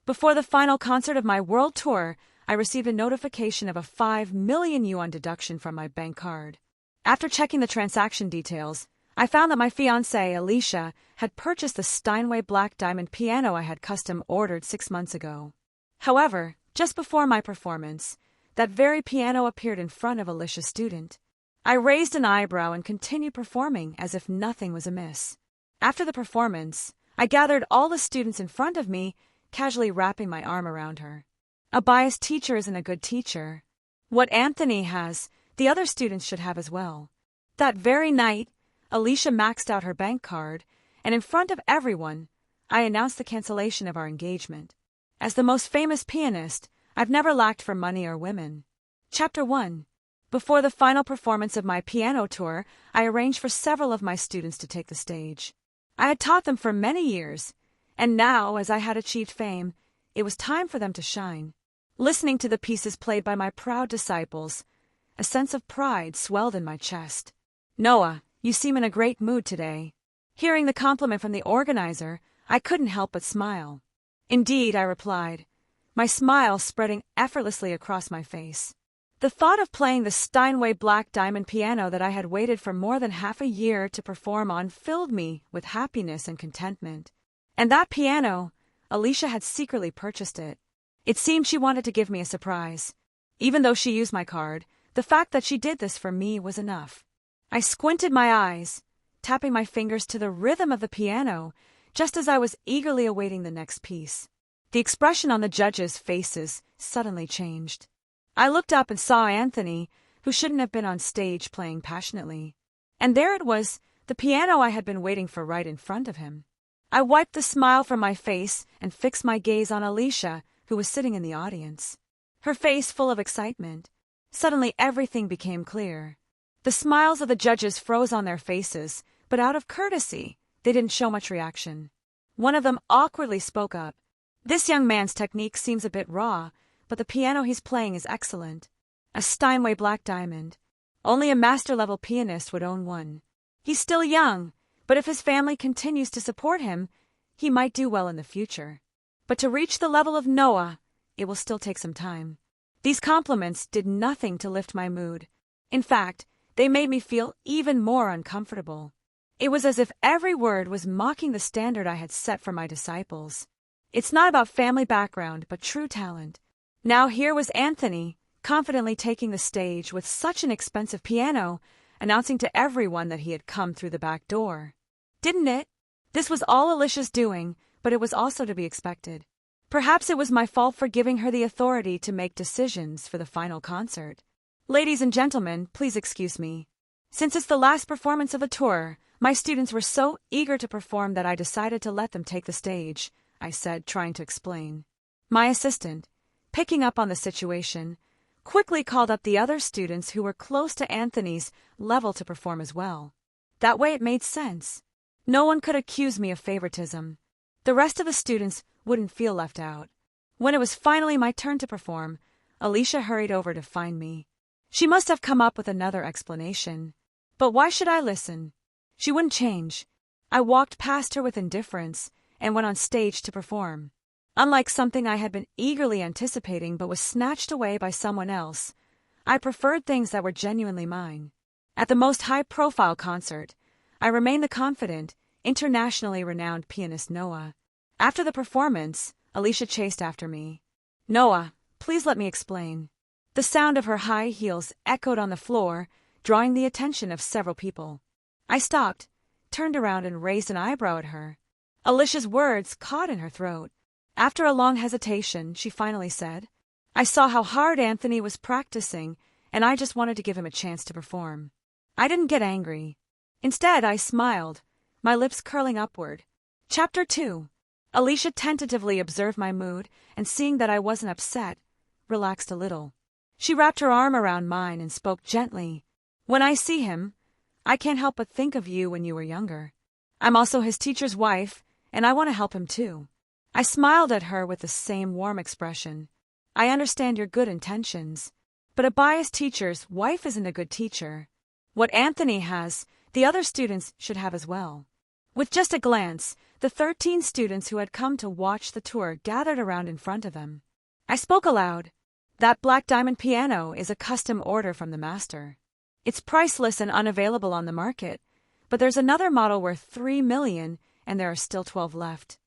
Before the final concert of my world tour, I received a notification of a 5 million yuan deduction from my bank card. After checking the transaction details, I found that my fiancé, Alicia, had purchased the Steinway black diamond piano I had custom ordered 6 months ago. However, just before my performance, that very piano appeared in front of Alicia's student. I raised an eyebrow and continued performing as if nothing was amiss. After the performance, I gathered all the students in front of me, casually wrapping my arm around her. A biased teacher isn't a good teacher. What Anthony has, the other students should have as well. That very night, Alicia maxed out her bank card, and in front of everyone, I announced the cancellation of our engagement. As the most famous pianist, I've never lacked for money or women. Chapter 1. Before the final performance of my piano tour, I arranged for several of my students to take the stage. I had taught them for many years, and now, as I had achieved fame, it was time for them to shine. Listening to the pieces played by my proud disciples, a sense of pride swelled in my chest. "Noah, you seem in a great mood today." Hearing the compliment from the organizer, I couldn't help but smile. "Indeed," I replied, my smile spreading effortlessly across my face. The thought of playing the Steinway black diamond piano that I had waited for more than half a year to perform on filled me with happiness and contentment. And that piano, Alicia had secretly purchased it. It seemed she wanted to give me a surprise. Even though she used my card, the fact that she did this for me was enough. I squinted my eyes, tapping my fingers to the rhythm of the piano, just as I was eagerly awaiting the next piece. The expression on the judges' faces suddenly changed. I looked up and saw Anthony, who shouldn't have been on stage playing passionately. And there it was, the piano I had been waiting for right in front of him. I wiped the smile from my face and fixed my gaze on Alicia, who was sitting in the audience. Her face full of excitement. Suddenly everything became clear. The smiles of the judges froze on their faces, but out of courtesy, they didn't show much reaction. One of them awkwardly spoke up. "This young man's technique seems a bit raw, but the piano he's playing is excellent. A Steinway black diamond. Only a master-level pianist would own one. He's still young, but if his family continues to support him, he might do well in the future. But to reach the level of Noah, it will still take some time." These compliments did nothing to lift my mood. In fact, they made me feel even more uncomfortable. It was as if every word was mocking the standard I had set for my disciples. It's not about family background, but true talent. Now here was Anthony, confidently taking the stage with such an expensive piano, announcing to everyone that he had come through the back door. Didn't it? This was all Alicia's doing, but it was also to be expected. Perhaps it was my fault for giving her the authority to make decisions for the final concert. "Ladies and gentlemen, please excuse me. Since it's the last performance of a tour, my students were so eager to perform that I decided to let them take the stage," I said, trying to explain. My assistant, picking up on the situation, quickly called up the other students who were close to Anthony's level to perform as well. That way it made sense. No one could accuse me of favoritism. The rest of the students wouldn't feel left out. When it was finally my turn to perform, Alicia hurried over to find me. She must have come up with another explanation. But why should I listen? She wouldn't change. I walked past her with indifference and went on stage to perform. Unlike something I had been eagerly anticipating but was snatched away by someone else, I preferred things that were genuinely mine. At the most high-profile concert, I remained the confident, internationally renowned pianist Noah. After the performance, Alicia chased after me. "Noah, please let me explain." The sound of her high heels echoed on the floor, drawing the attention of several people. I stopped, turned around and raised an eyebrow at her. Alicia's words caught in her throat. After a long hesitation, she finally said, "I saw how hard Anthony was practicing, and I just wanted to give him a chance to perform." I didn't get angry. Instead, I smiled, my lips curling upward. Chapter 2. Alicia tentatively observed my mood, and seeing that I wasn't upset, relaxed a little. She wrapped her arm around mine and spoke gently. "When I see him, I can't help but think of you when you were younger. I'm also his teacher's wife, and I want to help him too." I smiled at her with the same warm expression. "I understand your good intentions, but a biased teacher's wife isn't a good teacher. What Anthony has, the other students should have as well." With just a glance, the 13 students who had come to watch the tour gathered around in front of them. I spoke aloud. That black diamond piano is a custom order from the master. It's priceless and unavailable on the market, but there's another model worth 3 million, and there are still 12 left.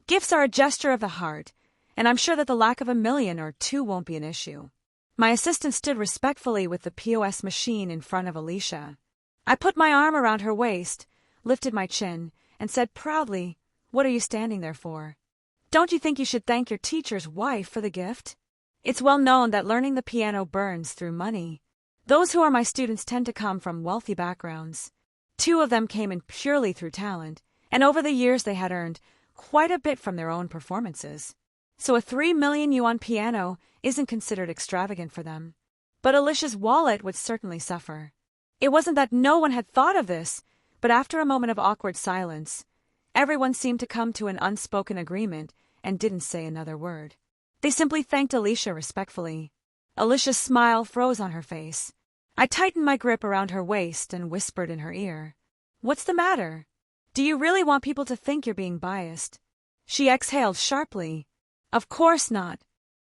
Gifts are a gesture of the heart, and I'm sure that the lack of $1 million or $2 won't be an issue. My assistant stood respectfully with the POS machine in front of Alicia. I put my arm around her waist, lifted my chin, and said proudly, "What are you standing there for? Don't you think you should thank your teacher's wife for the gift? It's well known that learning the piano burns through money. Those who are my students tend to come from wealthy backgrounds. 2 of them came in purely through talent, and over the years they had earned quite a bit from their own performances. So a 3 million yuan piano isn't considered extravagant for them. But Alicia's wallet would certainly suffer. It wasn't that no one had thought of this, but after a moment of awkward silence, everyone seemed to come to an unspoken agreement and didn't say another word. They simply thanked Alicia respectfully. Alicia's smile froze on her face. I tightened my grip around her waist and whispered in her ear, "What's the matter? Do you really want people to think you're being biased?" She exhaled sharply. "Of course not."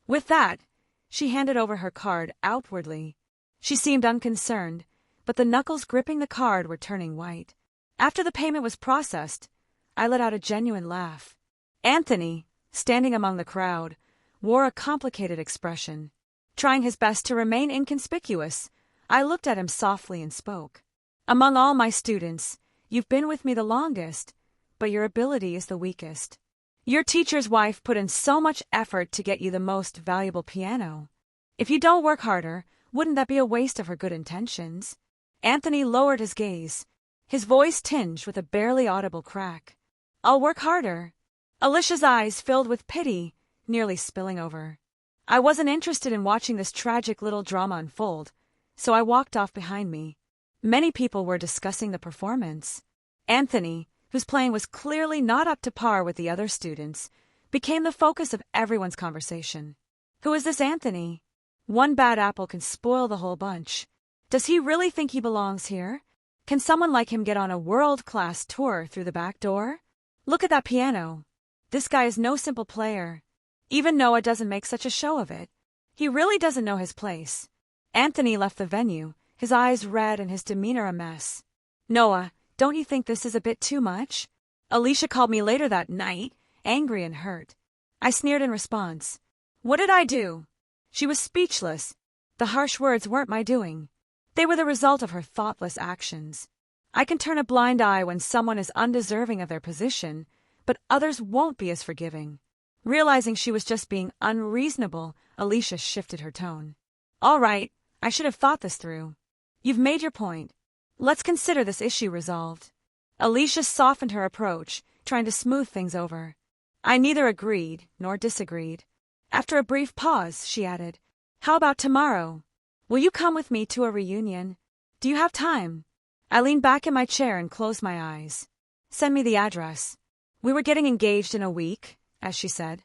With that, she handed over her card outwardly. She seemed unconcerned, but the knuckles gripping the card were turning white. After the payment was processed, I let out a genuine laugh. Anthony, standing among the crowd, wore a complicated expression. Trying his best to remain inconspicuous, I looked at him softly and spoke. "Among all my students, you've been with me the longest, but your ability is the weakest. Your teacher's wife put in so much effort to get you the most valuable piano. If you don't work harder, wouldn't that be a waste of her good intentions?" Anthony lowered his gaze, his voice tinged with a barely audible crack. "I'll work harder." Alicia's eyes filled with pity, nearly spilling over. I wasn't interested in watching this tragic little drama unfold, so I walked off behind me. Many people were discussing the performance. Anthony, whose playing was clearly not up to par with the other students, became the focus of everyone's conversation. Who is this Anthony? One bad apple can spoil the whole bunch. Does he really think he belongs here? Can someone like him get on a world-class tour through the back door? Look at that piano. This guy is no simple player. Even Noah doesn't make such a show of it. He really doesn't know his place. Anthony left the venue, his eyes red and his demeanor a mess. "Noah, don't you think this is a bit too much?" Alicia called me later that night, angry and hurt. I sneered in response. "What did I do?" She was speechless. The harsh words weren't my doing. They were the result of her thoughtless actions. I can turn a blind eye when someone is undeserving of their position, but others won't be as forgiving. Realizing she was just being unreasonable, Alicia shifted her tone. "All right, I should have thought this through. You've made your point. Let's consider this issue resolved." Alicia softened her approach, trying to smooth things over. I neither agreed nor disagreed. After a brief pause, she added, "How about tomorrow? Will you come with me to a reunion? Do you have time?" I leaned back in my chair and closed my eyes. "Send me the address." We were getting engaged in a week, as she said.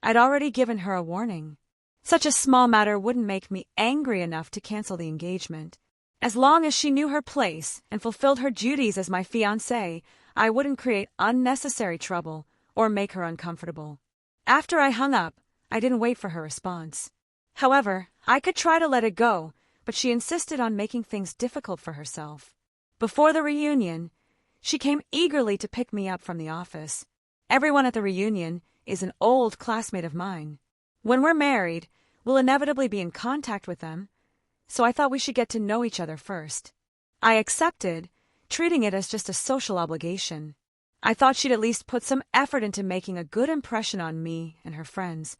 I'd already given her a warning. Such a small matter wouldn't make me angry enough to cancel the engagement. As long as she knew her place and fulfilled her duties as my fiancé, I wouldn't create unnecessary trouble or make her uncomfortable. After I hung up, I didn't wait for her response. However, I could try to let it go, but she insisted on making things difficult for herself. Before the reunion, she came eagerly to pick me up from the office. Everyone at the reunion is an old classmate of mine. When we're married, we'll inevitably be in contact with them, so I thought we should get to know each other first. I accepted, treating it as just a social obligation. I thought she'd at least put some effort into making a good impression on me and her friends,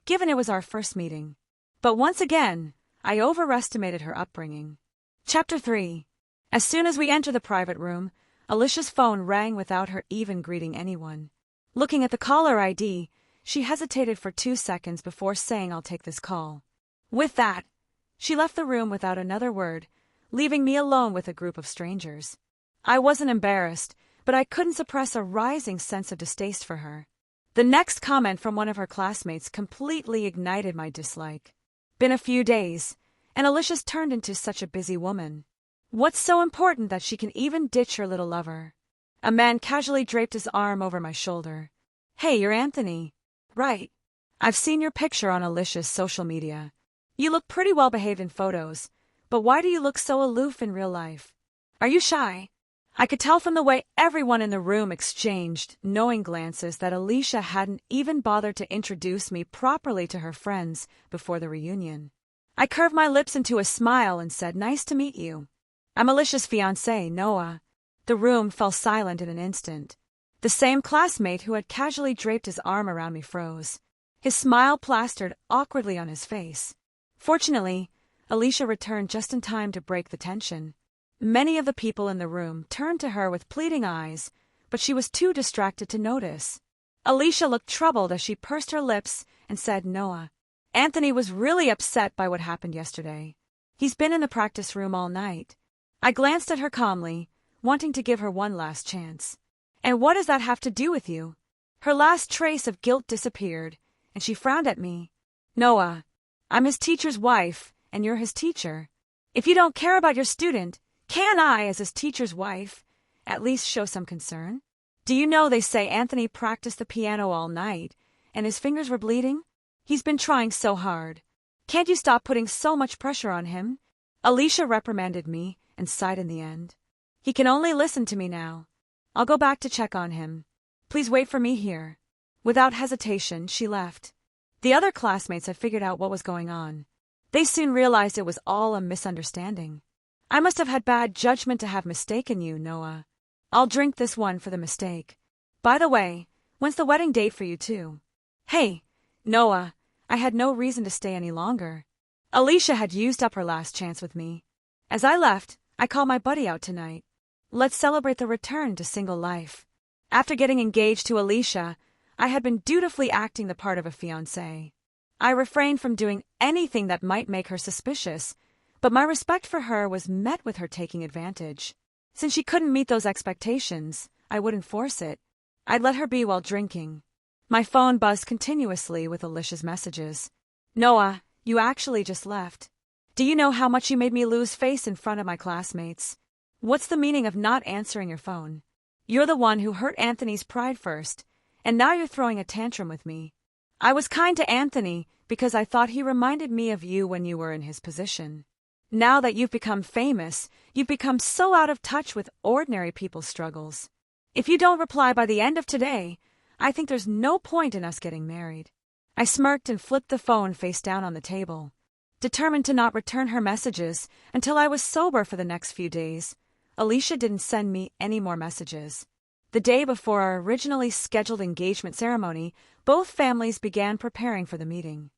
given it was our first meeting. But once again, I overestimated her upbringing. Chapter 3. As soon as we entered the private room, Alicia's phone rang without her even greeting anyone. Looking at the caller ID, she hesitated for 2 seconds before saying, "I'll take this call." With that, she left the room without another word, leaving me alone with a group of strangers. I wasn't embarrassed, but I couldn't suppress a rising sense of distaste for her. The next comment from one of her classmates completely ignited my dislike. Been a few days, and Alicia's turned into such a busy woman. What's so important that she can even ditch her little lover? A man casually draped his arm over my shoulder. Hey, you're Anthony. Right. I've seen your picture on Alicia's social media. You look pretty well behaved in photos, but why do you look so aloof in real life? Are you shy? I could tell from the way everyone in the room exchanged knowing glances that Alicia hadn't even bothered to introduce me properly to her friends before the reunion. I curved my lips into a smile and said, "Nice to meet you. I'm Alicia's fiancé, Noah." The room fell silent in an instant. The same classmate who had casually draped his arm around me froze. His smile plastered awkwardly on his face. Fortunately, Alicia returned just in time to break the tension. Many of the people in the room turned to her with pleading eyes, but she was too distracted to notice. Alicia looked troubled as she pursed her lips and said, "Noah, Anthony was really upset by what happened yesterday. He's been in the practice room all night." I glanced at her calmly, wanting to give her one last chance. "And what does that have to do with you?" Her last trace of guilt disappeared, and she frowned at me. "Noah, I'm his teacher's wife, and you're his teacher. If you don't care about your student, can I, as his teacher's wife, at least show some concern? Do you know they say Anthony practiced the piano all night, and his fingers were bleeding? He's been trying so hard. Can't you stop putting so much pressure on him?" Alicia reprimanded me and sighed in the end. "He can only listen to me now. I'll go back to check on him. Please wait for me here." Without hesitation, she left. The other classmates had figured out what was going on. They soon realized it was all a misunderstanding. "I must have had bad judgment to have mistaken you, Noah. I'll drink this one for the mistake. By the way, when's the wedding date for you two?" "Hey, Noah, I had no reason to stay any longer. Alicia had used up her last chance with me. As I left, I called my buddy out tonight. Let's celebrate the return to single life." After getting engaged to Alicia, I had been dutifully acting the part of a fiancé. I refrained from doing anything that might make her suspicious, but my respect for her was met with her taking advantage. Since she couldn't meet those expectations, I wouldn't force it. I'd let her be while drinking. My phone buzzed continuously with Alicia's messages. "Noah, you actually just left. Do you know how much you made me lose face in front of my classmates? What's the meaning of not answering your phone? You're the one who hurt Anthony's pride first, and now you're throwing a tantrum with me. I was kind to Anthony because I thought he reminded me of you when you were in his position. Now that you've become famous, you've become so out of touch with ordinary people's struggles. If you don't reply by the end of today, I think there's no point in us getting married." I smirked and flipped the phone face down on the table. Determined to not return her messages until I was sober for the next few days, Alicia didn't send me any more messages. The day before our originally scheduled engagement ceremony, both families began preparing for the meeting.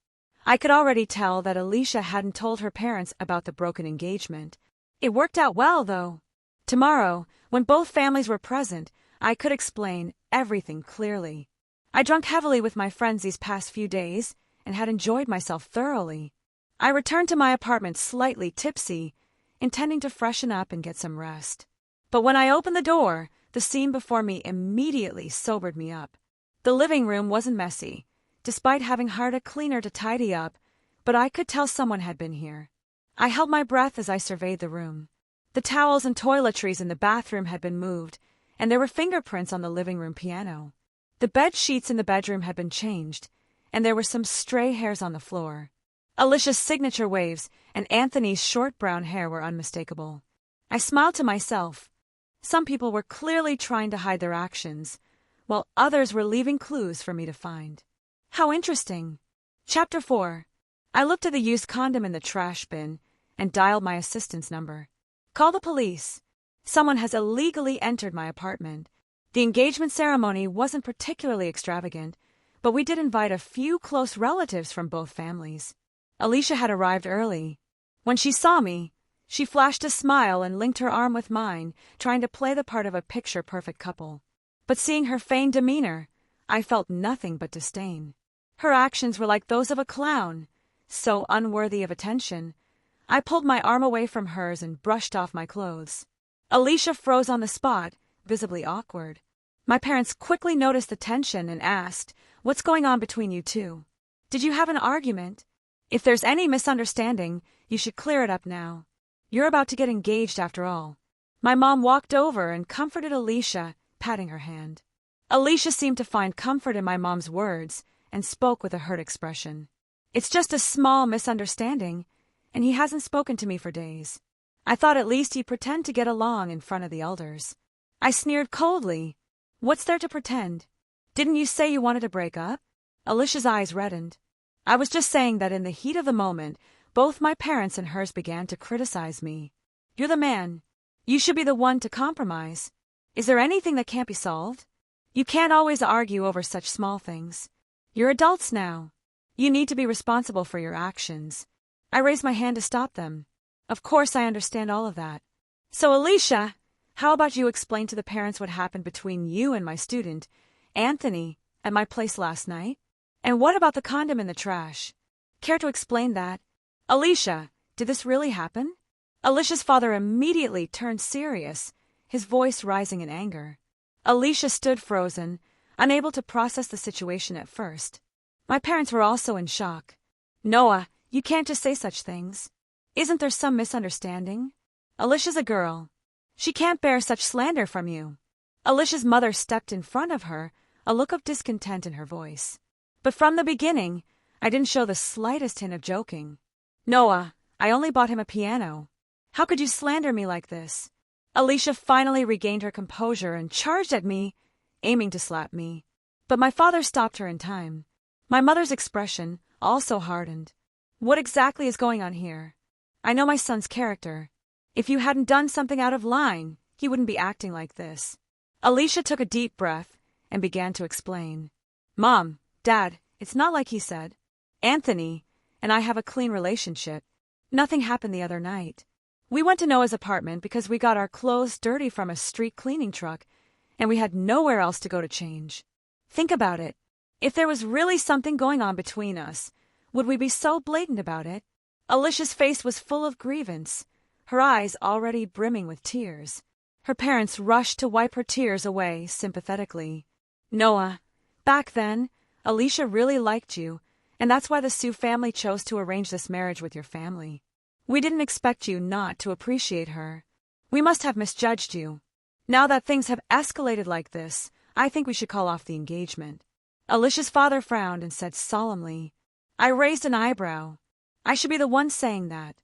I could already tell that Alicia hadn't told her parents about the broken engagement. It worked out well, though. Tomorrow, when both families were present, I could explain everything clearly. I drank heavily with my friends these past few days and had enjoyed myself thoroughly. I returned to my apartment slightly tipsy, intending to freshen up and get some rest. But when I opened the door, the scene before me immediately sobered me up. The living room wasn't messy, despite having hired a cleaner to tidy up, but I could tell someone had been here. I held my breath as I surveyed the room. The towels and toiletries in the bathroom had been moved, and there were fingerprints on the living room piano. The bed sheets in the bedroom had been changed, and there were some stray hairs on the floor. Alicia's signature waves and Anthony's short brown hair were unmistakable. I smiled to myself. Some people were clearly trying to hide their actions, while others were leaving clues for me to find. How interesting. Chapter 4. I looked at the used condom in the trash bin and dialed my assistant's number. "Call the police. Someone has illegally entered my apartment." The engagement ceremony wasn't particularly extravagant, but we did invite a few close relatives from both families. Alicia had arrived early. When she saw me, she flashed a smile and linked her arm with mine, trying to play the part of a picture-perfect couple. But seeing her feigned demeanor, I felt nothing but disdain. Her actions were like those of a clown, so unworthy of attention. I pulled my arm away from hers and brushed off my clothes. Alicia froze on the spot, visibly awkward. My parents quickly noticed the tension and asked, "What's going on between you two? Did you have an argument? If there's any misunderstanding, you should clear it up now. You're about to get engaged after all." My mom walked over and comforted Alicia, patting her hand. Alicia seemed to find comfort in my mom's words and spoke with a hurt expression. It's just a small misunderstanding, and he hasn't spoken to me for days. I thought at least he'd pretend to get along in front of the elders. I sneered coldly. What's there to pretend? Didn't you say you wanted to break up? Alicia's eyes reddened. I was just saying that in the heat of the moment, both my parents and hers began to criticize me. You're the man. You should be the one to compromise. Is there anything that can't be solved? You can't always argue over such small things. You're adults now. You need to be responsible for your actions. I raised my hand to stop them. Of course I understand all of that. So Alicia, how about you explain to the parents what happened between you and my student, Anthony, at my place last night? And what about the condom in the trash? Care to explain that? Alicia, did this really happen? Alicia's father immediately turned serious, his voice rising in anger. Alicia stood frozen, unable to process the situation at first. My parents were also in shock. Noah, you can't just say such things. Isn't there some misunderstanding? Alicia's a girl. She can't bear such slander from you. Alicia's mother stepped in front of her, a look of discontent in her voice. But from the beginning, I didn't show the slightest hint of joking. Noah, I only bought him a piano. How could you slander me like this? Alicia finally regained her composure and charged at me, aiming to slap me. But my father stopped her in time. My mother's expression also hardened. What exactly is going on here? I know my son's character. If you hadn't done something out of line, he wouldn't be acting like this. Alicia took a deep breath and began to explain. Mom, Dad, it's not like he said. Anthony and I have a clean relationship. Nothing happened the other night. We went to Noah's apartment because we got our clothes dirty from a street cleaning truck, and we had nowhere else to go to change. Think about it. If there was really something going on between us, would we be so blatant about it? Alicia's face was full of grievance, her eyes already brimming with tears. Her parents rushed to wipe her tears away sympathetically. Noah, back then, Alicia really liked you, and that's why the Sue family chose to arrange this marriage with your family. We didn't expect you not to appreciate her. We must have misjudged you. Now that things have escalated like this, I think we should call off the engagement. Alicia's father frowned and said solemnly. I raised an eyebrow. I should be the one saying that.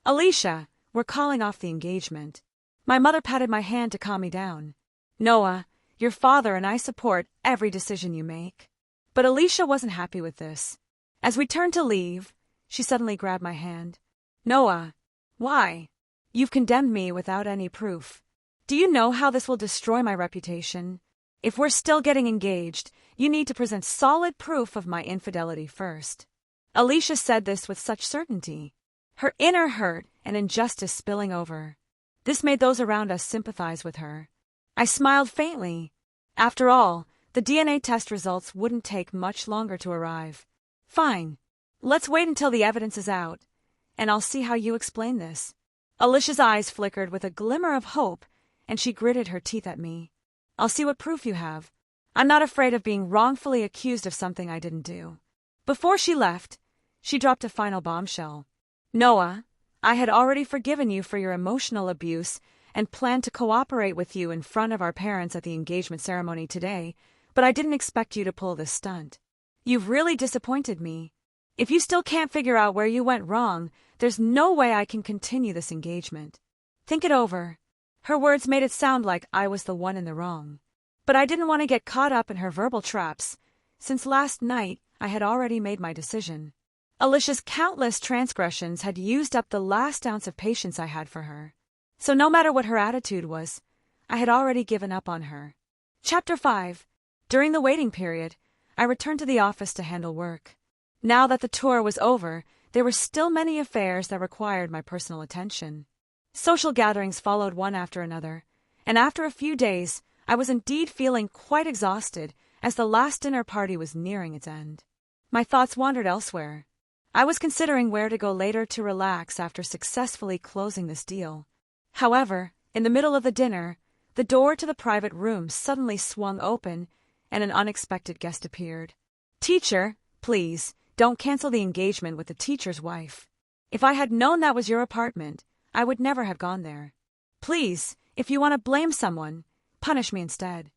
Alicia, we're calling off the engagement. My mother patted my hand to calm me down. Noah, your father and I support every decision you make. But Alicia wasn't happy with this. As we turned to leave, she suddenly grabbed my hand. Noah, why? You've condemned me without any proof. Do you know how this will destroy my reputation? If we're still getting engaged, you need to present solid proof of my infidelity first. Alicia said this with such certainty, her inner hurt and injustice spilling over. This made those around us sympathize with her. I smiled faintly. After all, the DNA test results wouldn't take much longer to arrive. Fine. Let's wait until the evidence is out, and I'll see how you explain this. Alicia's eyes flickered with a glimmer of hope, and she gritted her teeth at me. I'll see what proof you have. I'm not afraid of being wrongfully accused of something I didn't do. Before she left, she dropped a final bombshell. Noah, I had already forgiven you for your emotional abuse and planned to cooperate with you in front of our parents at the engagement ceremony today, but I didn't expect you to pull this stunt. You've really disappointed me. If you still can't figure out where you went wrong, there's no way I can continue this engagement. Think it over. Her words made it sound like I was the one in the wrong. But I didn't want to get caught up in her verbal traps. Since last night, I had already made my decision. Alicia's countless transgressions had used up the last ounce of patience I had for her. So no matter what her attitude was, I had already given up on her. Chapter 5. During the waiting period, I returned to the office to handle work. Now that the tour was over, there were still many affairs that required my personal attention. Social gatherings followed one after another, and after a few days, I was indeed feeling quite exhausted as the last dinner party was nearing its end. My thoughts wandered elsewhere. I was considering where to go later to relax after successfully closing this deal. However, in the middle of the dinner, the door to the private room suddenly swung open, and an unexpected guest appeared. Teacher, please, don't cancel the engagement with the teacher's wife. If I had known that was your apartment, I would never have gone there. Please, if you want to blame someone, punish me instead.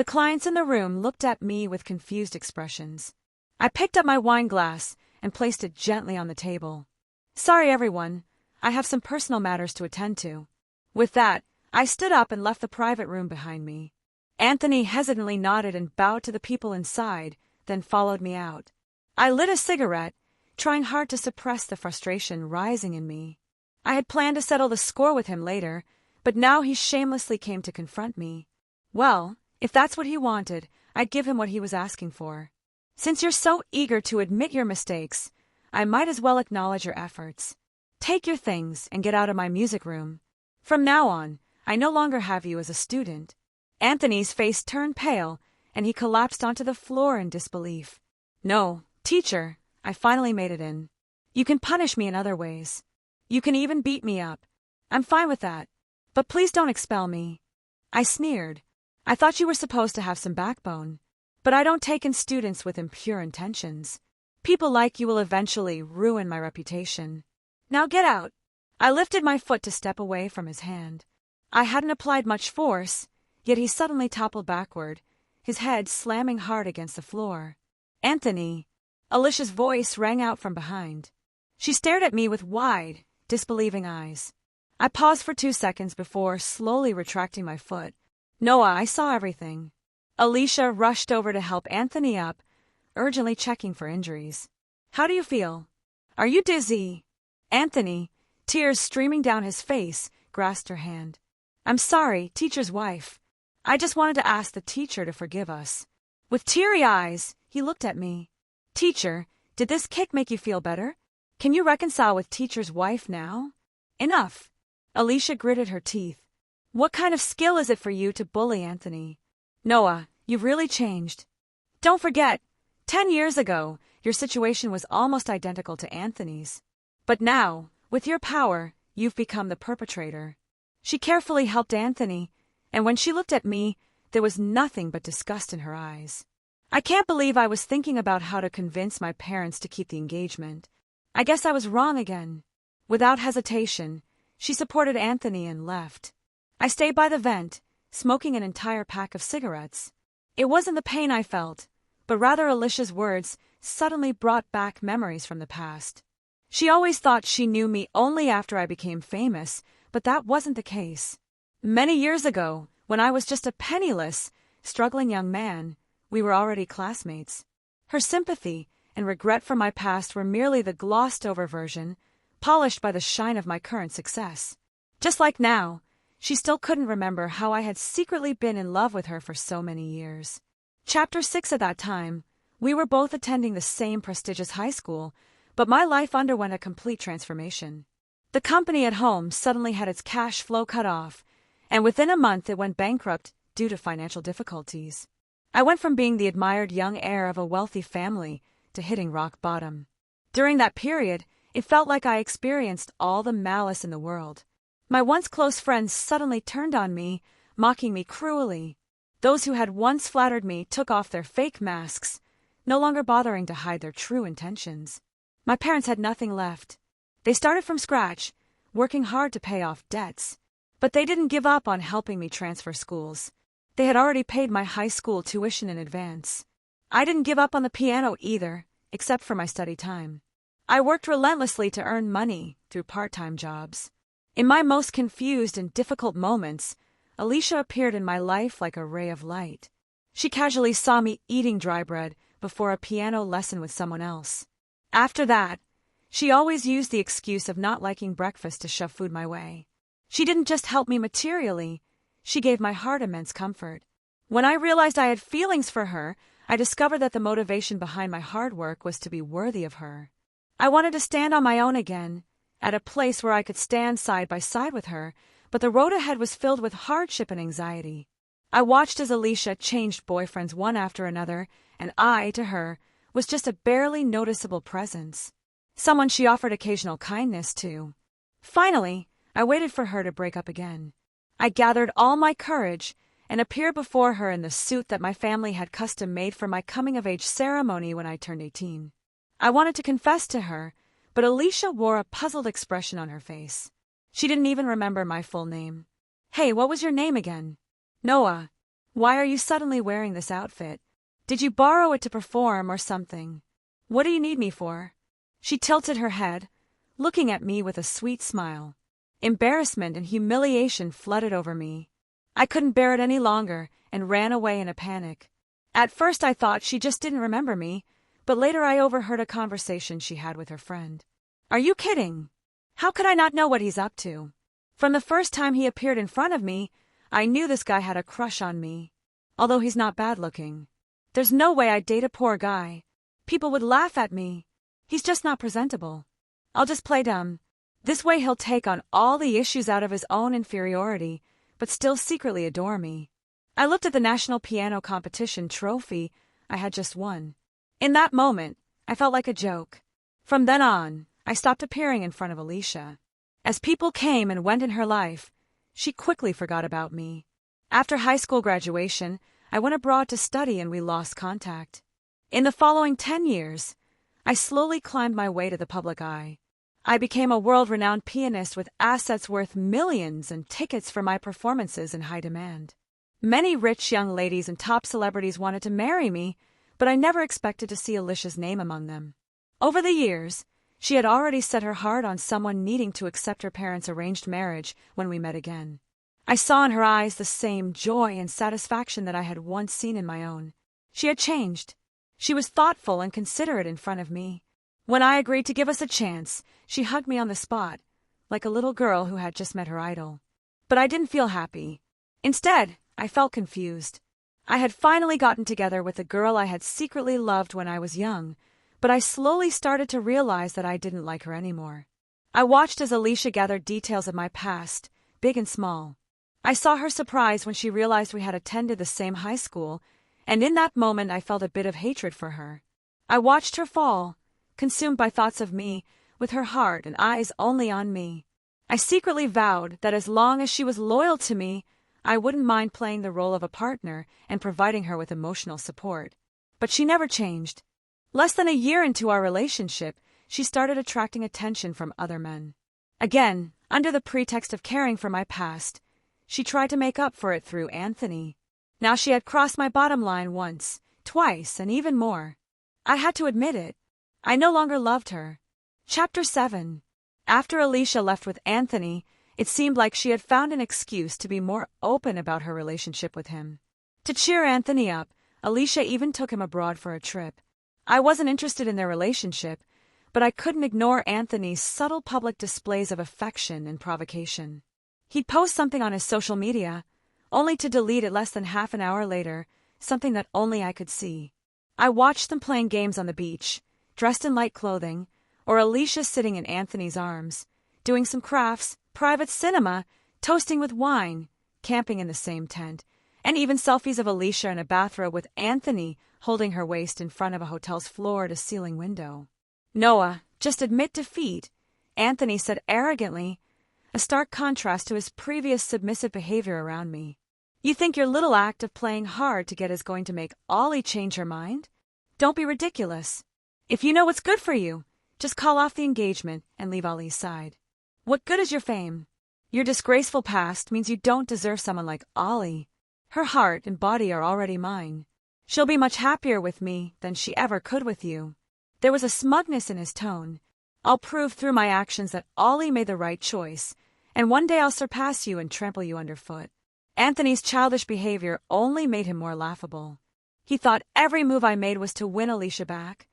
The clients in the room looked at me with confused expressions. I picked up my wine glass and placed it gently on the table. Sorry, everyone. I have some personal matters to attend to. With that, I stood up and left the private room behind me. Anthony hesitantly nodded and bowed to the people inside, then followed me out. I lit a cigarette, trying hard to suppress the frustration rising in me. I had planned to settle the score with him later, but now he shamelessly came to confront me. Well, if that's what he wanted, I'd give him what he was asking for. Since you're so eager to admit your mistakes, I might as well acknowledge your efforts. Take your things and get out of my music room. From now on, I no longer have you as a student. Anthony's face turned pale, and he collapsed onto the floor in disbelief. No, teacher, I finally made it in. You can punish me in other ways. You can even beat me up. I'm fine with that. But please don't expel me. I sneered. I thought you were supposed to have some backbone. But I don't take in students with impure intentions. People like you will eventually ruin my reputation. Now get out. I lifted my foot to step away from his hand. I hadn't applied much force, yet he suddenly toppled backward, his head slamming hard against the floor. Anthony! Alicia's voice rang out from behind. She stared at me with wide, disbelieving eyes. I paused for 2 seconds before slowly retracting my foot. Noah, I saw everything. Alicia rushed over to help Anthony up, urgently checking for injuries. How do you feel? Are you dizzy? Anthony, tears streaming down his face, grasped her hand. I'm sorry, teacher's wife. I just wanted to ask the teacher to forgive us. With teary eyes, he looked at me. Teacher, did this kick make you feel better? Can you reconcile with teacher's wife now? Enough. Alicia gritted her teeth. What kind of skill is it for you to bully Anthony? Noah, you've really changed. Don't forget, 10 years ago, your situation was almost identical to Anthony's. But now, with your power, you've become the perpetrator. She carefully helped Anthony, and when she looked at me, there was nothing but disgust in her eyes. I can't believe I was thinking about how to convince my parents to keep the engagement. I guess I was wrong again. Without hesitation, she supported Anthony and left. I stayed by the vent, smoking an entire pack of cigarettes. It wasn't the pain I felt, but rather Alicia's words suddenly brought back memories from the past. She always thought she knew me only after I became famous, but that wasn't the case. Many years ago, when I was just a penniless, struggling young man, we were already classmates. Her sympathy and regret for my past were merely the glossed-over version, polished by the shine of my current success. Just like now, she still couldn't remember how I had secretly been in love with her for so many years. Chapter 6 at that time, we were both attending the same prestigious high school, but my life underwent a complete transformation. The company at home suddenly had its cash flow cut off, and within a month it went bankrupt due to financial difficulties. I went from being the admired young heir of a wealthy family to hitting rock bottom. During that period, it felt like I experienced all the malice in the world. My once close friends suddenly turned on me, mocking me cruelly. Those who had once flattered me took off their fake masks, no longer bothering to hide their true intentions. My parents had nothing left. They started from scratch, working hard to pay off debts. But they didn't give up on helping me transfer schools. They had already paid my high school tuition in advance. I didn't give up on the piano either, except for my study time. I worked relentlessly to earn money through part-time jobs. In my most confused and difficult moments, Alicia appeared in my life like a ray of light. She casually saw me eating dry bread before a piano lesson with someone else. After that, she always used the excuse of not liking breakfast to shove food my way. She didn't just help me materially, she gave my heart immense comfort. When I realized I had feelings for her, I discovered that the motivation behind my hard work was to be worthy of her. I wanted to stand on my own again, at a place where I could stand side by side with her, but the road ahead was filled with hardship and anxiety. I watched as Alicia changed boyfriends one after another, and I, to her, was just a barely noticeable presence. Someone she offered occasional kindness to. Finally, I waited for her to break up again. I gathered all my courage and appeared before her in the suit that my family had custom-made for my coming-of-age ceremony when I turned 18. I wanted to confess to her, but Alicia wore a puzzled expression on her face. She didn't even remember my full name. Hey, what was your name again? Noah. Why are you suddenly wearing this outfit? Did you borrow it to perform or something? What do you need me for? She tilted her head, looking at me with a sweet smile. Embarrassment and humiliation flooded over me. I couldn't bear it any longer and ran away in a panic. At first I thought she just didn't remember me, but later I overheard a conversation she had with her friend. Are you kidding? How could I not know what he's up to? From the first time he appeared in front of me, I knew this guy had a crush on me. Although he's not bad looking. There's no way I'd date a poor guy. People would laugh at me. He's just not presentable. I'll just play dumb. This way he'll take on all the issues out of his own inferiority, but still secretly adore me. I looked at the national piano competition trophy I had just won. In that moment, I felt like a joke. From then on, I stopped appearing in front of Alicia. As people came and went in her life, she quickly forgot about me. After high school graduation, I went abroad to study and we lost contact. In the following 10 years, I slowly climbed my way to the public eye. I became a world-renowned pianist with assets worth millions and tickets for my performances in high demand. Many rich young ladies and top celebrities wanted to marry me, but I never expected to see Alicia's name among them. Over the years, she had already set her heart on someone needing to accept her parents' arranged marriage when we met again. I saw in her eyes the same joy and satisfaction that I had once seen in my own. She had changed. She was thoughtful and considerate in front of me. When I agreed to give us a chance, she hugged me on the spot, like a little girl who had just met her idol. But I didn't feel happy. Instead, I felt confused. I had finally gotten together with the girl I had secretly loved when I was young, but I slowly started to realize that I didn't like her anymore. I watched as Alicia gathered details of my past, big and small. I saw her surprise when she realized we had attended the same high school, and in that moment I felt a bit of hatred for her. I watched her fall, consumed by thoughts of me, with her heart and eyes only on me. I secretly vowed that as long as she was loyal to me, I wouldn't mind playing the role of a partner and providing her with emotional support. But she never changed. Less than a year into our relationship, she started attracting attention from other men. Again, under the pretext of caring for my past, she tried to make up for it through Anthony. Now she had crossed my bottom line once, twice, and even more. I had to admit it. I no longer loved her. Chapter 7. After Alicia left with Anthony, it seemed like she had found an excuse to be more open about her relationship with him. To cheer Anthony up, Alicia even took him abroad for a trip. I wasn't interested in their relationship, but I couldn't ignore Anthony's subtle public displays of affection and provocation. He'd post something on his social media, only to delete it less than half an hour later, something that only I could see. I watched them playing games on the beach, dressed in light clothing, or Alicia sitting in Anthony's arms, doing some crafts, private cinema, toasting with wine, camping in the same tent, and even selfies of Alicia in a bathrobe with Anthony holding her waist in front of a hotel's floor-to-ceiling window. "Noah, just admit defeat," Anthony said arrogantly, a stark contrast to his previous submissive behavior around me. "You think your little act of playing hard to get is going to make Ollie change her mind? Don't be ridiculous. If you know what's good for you, just call off the engagement and leave Ollie's side. What good is your fame? Your disgraceful past means you don't deserve someone like Ollie. Her heart and body are already mine. She'll be much happier with me than she ever could with you." There was a smugness in his tone. "I'll prove through my actions that Ollie made the right choice, and one day I'll surpass you and trample you underfoot." Anthony's childish behavior only made him more laughable. He thought every move I made was to win Alicia back,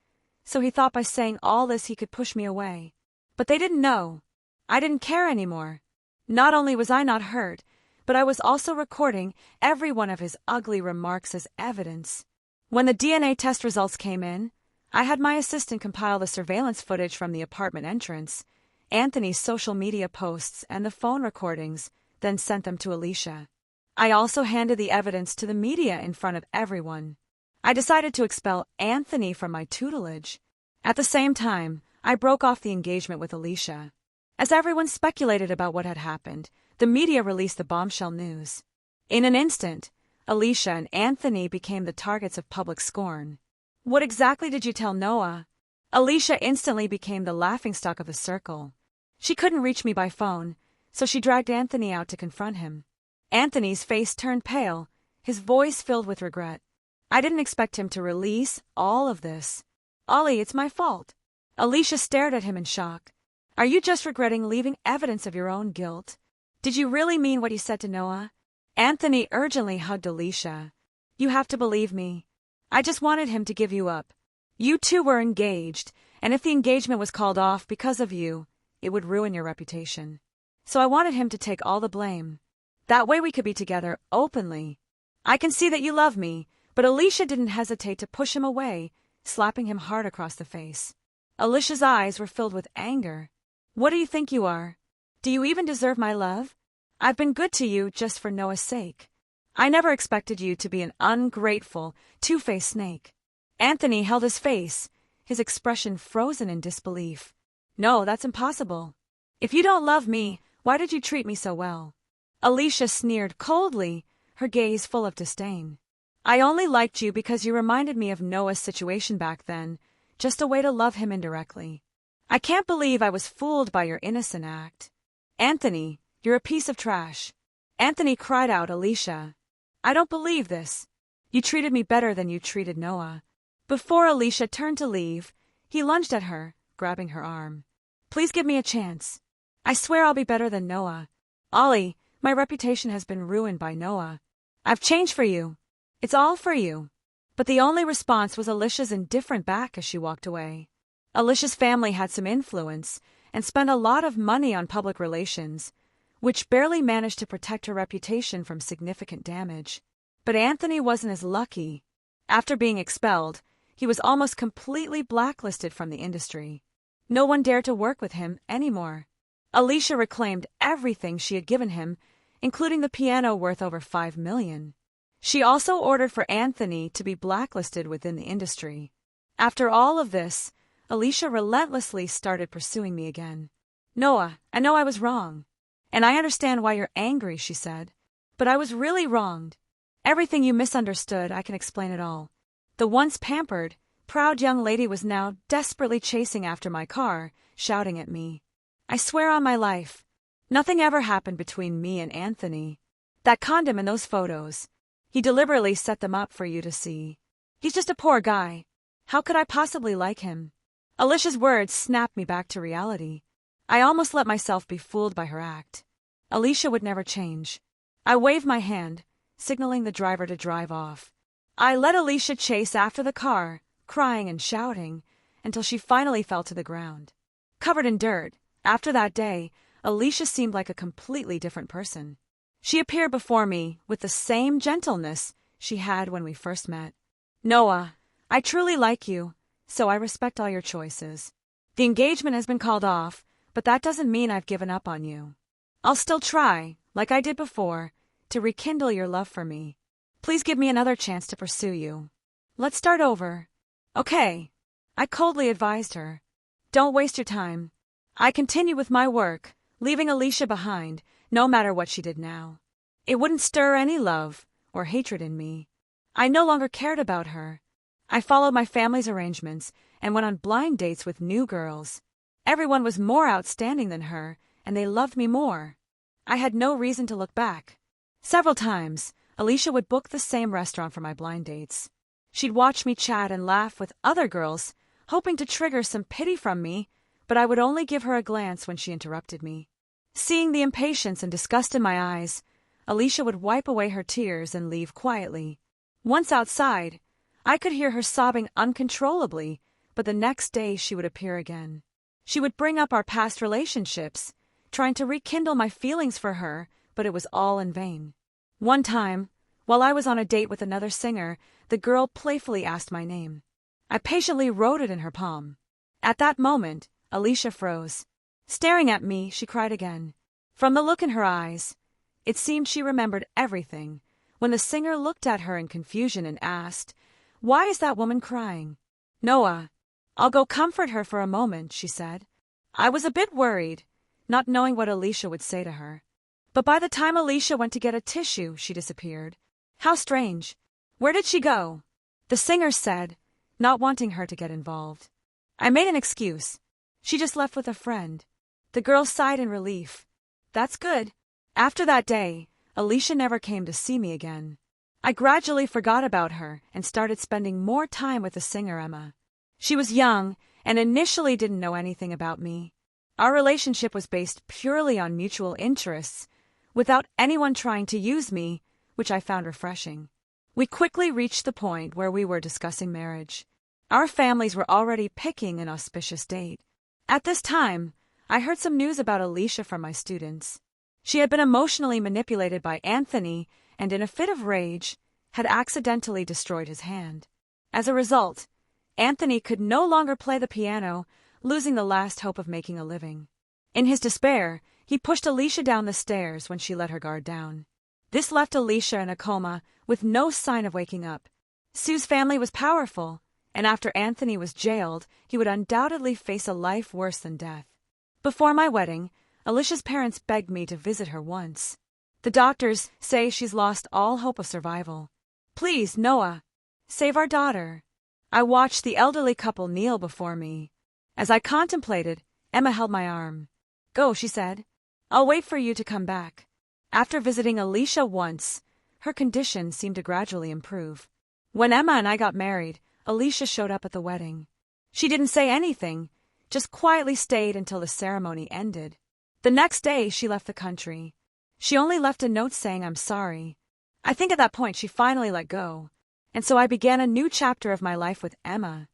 so he thought by saying all this he could push me away. But they didn't know. I didn't care anymore. Not only was I not hurt, but I was also recording every one of his ugly remarks as evidence. When the DNA test results came in, I had my assistant compile the surveillance footage from the apartment entrance, Anthony's social media posts, and the phone recordings, then sent them to Alicia. I also handed the evidence to the media in front of everyone. I decided to expel Anthony from my tutelage. At the same time, I broke off the engagement with Alicia. As everyone speculated about what had happened, the media released the bombshell news. In an instant, Alicia and Anthony became the targets of public scorn. "What exactly did you tell Noah?" Alicia instantly became the laughingstock of the circle. She couldn't reach me by phone, so she dragged Anthony out to confront him. Anthony's face turned pale, his voice filled with regret. I didn't expect him to release all of this. Ollie, it's my fault. Alicia stared at him in shock. Are you just regretting leaving evidence of your own guilt? Did you really mean what you said to Noah? Anthony urgently hugged Alicia. You have to believe me. I just wanted him to give you up. You two were engaged, and if the engagement was called off because of you, it would ruin your reputation. So I wanted him to take all the blame. That way we could be together openly. I can see that you love me, but Alicia didn't hesitate to push him away, slapping him hard across the face. Alicia's eyes were filled with anger. What do you think you are? Do you even deserve my love? I've been good to you just for Noah's sake. I never expected you to be an ungrateful, two-faced snake. Anthony held his face, his expression frozen in disbelief. No, that's impossible. If you don't love me, why did you treat me so well? Alicia sneered coldly, her gaze full of disdain. I only liked you because you reminded me of Noah's situation back then, just a way to love him indirectly. I can't believe I was fooled by your innocent act. Anthony, you're a piece of trash. Anthony cried out, Alicia. I don't believe this. You treated me better than you treated Noah. Before Alicia turned to leave, he lunged at her, grabbing her arm. Please give me a chance. I swear I'll be better than Noah. Ollie, my reputation has been ruined by Noah. I've changed for you. It's all for you. But the only response was Alicia's indifferent back as she walked away. Alicia's family had some influence and spent a lot of money on public relations, which barely managed to protect her reputation from significant damage. But Anthony wasn't as lucky. After being expelled, he was almost completely blacklisted from the industry. No one dared to work with him anymore. Alicia reclaimed everything she had given him, including the piano worth over $5 million. She also ordered for Anthony to be blacklisted within the industry. After all of this, Alicia relentlessly started pursuing me again. Noah, I know I was wrong. And I understand why you're angry, she said. But I was really wronged. Everything you misunderstood, I can explain it all. The once pampered, proud young lady was now desperately chasing after my car, shouting at me. I swear on my life, nothing ever happened between me and Anthony. That condom and those photos, he deliberately set them up for you to see. He's just a poor guy. How could I possibly like him? Alicia's words snapped me back to reality. I almost let myself be fooled by her act. Alicia would never change. I waved my hand, signaling the driver to drive off. I let Alicia chase after the car, crying and shouting, until she finally fell to the ground. Covered in dirt, after that day, Alicia seemed like a completely different person. She appeared before me with the same gentleness she had when we first met. Noah, I truly like you, so I respect all your choices. The engagement has been called off, but that doesn't mean I've given up on you. I'll still try, like I did before, to rekindle your love for me. Please give me another chance to pursue you. Let's start over. Okay, I coldly advised her. Don't waste your time. I continued with my work, leaving Alicia behind, no matter what she did now. It wouldn't stir any love or hatred in me. I no longer cared about her. I followed my family's arrangements and went on blind dates with new girls. Everyone was more outstanding than her, and they loved me more. I had no reason to look back. Several times, Alicia would book the same restaurant for my blind dates. She'd watch me chat and laugh with other girls, hoping to trigger some pity from me, but I would only give her a glance when she interrupted me. Seeing the impatience and disgust in my eyes, Alicia would wipe away her tears and leave quietly. Once outside, I could hear her sobbing uncontrollably, but the next day she would appear again. She would bring up our past relationships, trying to rekindle my feelings for her, but it was all in vain. One time, while I was on a date with another singer, the girl playfully asked my name. I patiently wrote it in her palm. At that moment, Alicia froze. Staring at me, she cried again. From the look in her eyes, it seemed she remembered everything, when the singer looked at her in confusion and asked, "Why is that woman crying?" "Noah, I'll go comfort her for a moment," she said. I was a bit worried, not knowing what Alicia would say to her. But by the time Alicia went to get a tissue, she disappeared. How strange. Where did she go? The singer said, not wanting her to get involved. I made an excuse. She just left with a friend. The girl sighed in relief. That's good. After that day, Alicia never came to see me again. I gradually forgot about her and started spending more time with the singer Emma. She was young and initially didn't know anything about me. Our relationship was based purely on mutual interests, without anyone trying to use me, which I found refreshing. We quickly reached the point where we were discussing marriage. Our families were already picking an auspicious date. At this time, I heard some news about Alicia from my students. She had been emotionally manipulated by Anthony and, in a fit of rage, had accidentally destroyed his hand. As a result, Anthony could no longer play the piano, losing the last hope of making a living. In his despair, he pushed Alicia down the stairs when she let her guard down. This left Alicia in a coma with no sign of waking up. Sue's family was powerful, and after Anthony was jailed, he would undoubtedly face a life worse than death. Before my wedding, Alicia's parents begged me to visit her once. The doctors say she's lost all hope of survival. Please, Noah, save our daughter. I watched the elderly couple kneel before me. As I contemplated, Emma held my arm. Go, she said. I'll wait for you to come back. After visiting Alicia once, her condition seemed to gradually improve. When Emma and I got married, Alicia showed up at the wedding. She didn't say anything, just quietly stayed until the ceremony ended. The next day, she left the country. She only left a note saying I'm sorry. I think at that point she finally let go, and so I began a new chapter of my life with Emma.